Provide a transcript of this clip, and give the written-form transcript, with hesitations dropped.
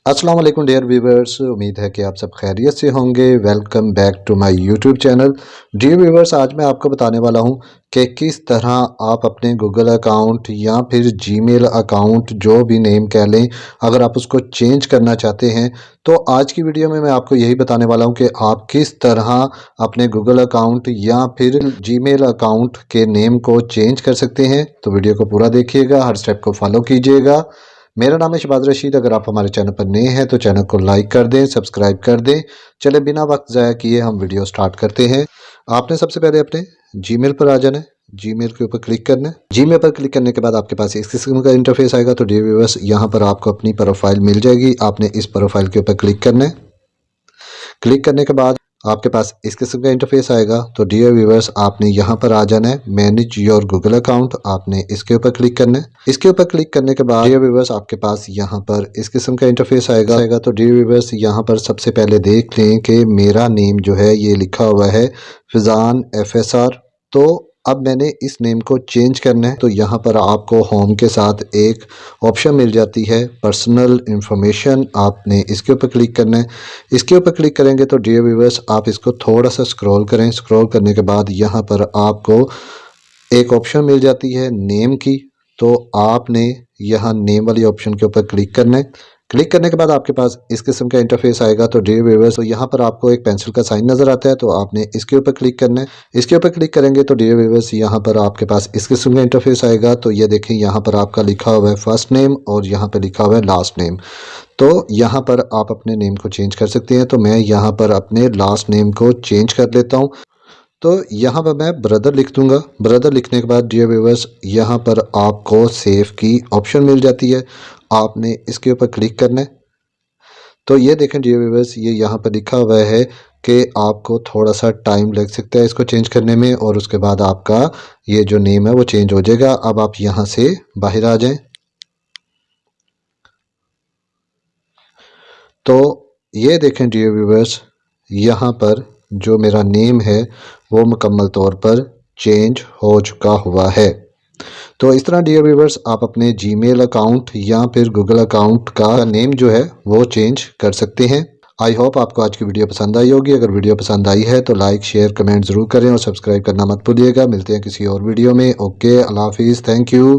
अस्सलाम वालेकुम dear viewers, उम्मीद है कि आप सब खैरियत से होंगे। Welcome back to my YouTube channel. Dear viewers, आज मैं आपको बताने वाला हूं कि किस तरह आप अपने गूगल अकाउंट या फिर जीमेल अकाउंट, जो भी नेम कह लें, अगर आप उसको चेंज करना चाहते हैं तो आज की वीडियो में मैं आपको यही बताने वाला हूं कि आप किस तरह अपने गूगल अकाउंट या फिर जीमेल अकाउंट के नेम को चेंज कर सकते हैं। तो वीडियो को पूरा देखिएगा, हर स्टेप को फॉलो कीजिएगा। मेरा नाम है शहबाज रशीद। अगर आप हमारे चैनल पर नए हैं तो चैनल को लाइक कर दें, सब्सक्राइब कर दें। चले बिना वक्त ज़ाया किए हम वीडियो स्टार्ट करते हैं। आपने सबसे पहले अपने जीमेल पर आ जाना है, जीमेल के ऊपर क्लिक करना है। जीमेल पर क्लिक करने के बाद आपके पास इस किस्म का इंटरफेस आएगा। तो डियर व्यूअर्स, यहाँ पर आपको अपनी प्रोफाइल मिल जाएगी। आपने इस प्रोफाइल के ऊपर क्लिक करना है। क्लिक करने के बाद आपके पास इस किस्म का इंटरफेस आएगा। तो डियर व्यूअर्स, आपने यहाँ पर आ जाना है, मैनेज योर गूगल अकाउंट। आपने इसके ऊपर क्लिक करना है। इसके ऊपर क्लिक करने के बाद डियर व्यूअर्स, आपके पास यहाँ पर इस किस्म का इंटरफेस आएगा। तो डियर व्यूअर्स, यहाँ पर सबसे पहले देख लें कि मेरा नेम जो है ये लिखा हुआ है फिजान FSR। तो अब मैंने इस नेम को चेंज करना है। तो यहाँ पर आपको होम के साथ एक ऑप्शन मिल जाती है, पर्सनल इंफॉर्मेशन। आपने इसके ऊपर क्लिक करना है। इसके ऊपर क्लिक करेंगे तो डियर व्यूअर्स, आप इसको थोड़ा सा स्क्रॉल करें। स्क्रॉल करने के बाद यहाँ पर आपको एक ऑप्शन मिल जाती है नेम की। तो आपने यहाँ नेम वाली ऑप्शन के ऊपर क्लिक करना है। क्लिक करने के बाद आपके पास इस किस्म का इंटरफेस आएगा। तो डियर व्यूअर्स, तो यहाँ पर आपको एक पेंसिल का साइन नज़र आता है। तो आपने इसके ऊपर क्लिक करना है। इसके ऊपर क्लिक करेंगे तो डियर व्यूअर्स, यहाँ पर आपके पास इस किस्म का इंटरफेस आएगा। तो ये देखें, यहाँ पर आपका लिखा हुआ है फर्स्ट नेम और यहाँ पर लिखा हुआ है लास्ट नेम। तो यहाँ पर आप अपने नेम को चेंज कर सकते हैं। तो मैं यहाँ पर अपने लास्ट नेम को चेंज कर लेता हूँ। तो यहाँ पर मैं ब्रदर लिख दूंगा। ब्रदर लिखने के बाद डियर व्यूअर्स, यहाँ पर आपको सेव की ऑप्शन मिल जाती है। आपने इसके ऊपर क्लिक करना है। तो ये देखें डियर व्यूअर्स, ये यहाँ पर लिखा हुआ है कि आपको थोड़ा सा टाइम लग सकता है इसको चेंज करने में, और उसके बाद आपका ये जो नेम है वो चेंज हो जाएगा। अब आप यहाँ से बाहर आ जाएं। तो ये देखें डियर व्यूअर्स, यहाँ पर जो मेरा नेम है वो मुकम्मल तौर पर चेंज हो चुका हुआ है। तो इस तरह डियर व्यूअर्स, आप अपने जीमेल अकाउंट या फिर गूगल अकाउंट का नेम जो है वो चेंज कर सकते हैं। आई होप आपको आज की वीडियो पसंद आई होगी। अगर वीडियो पसंद आई है तो लाइक शेयर कमेंट ज़रूर करें और सब्सक्राइब करना मत भूलिएगा। मिलते हैं किसी और वीडियो में। ओके, अल्लाह हाफिज़, थैंक यू।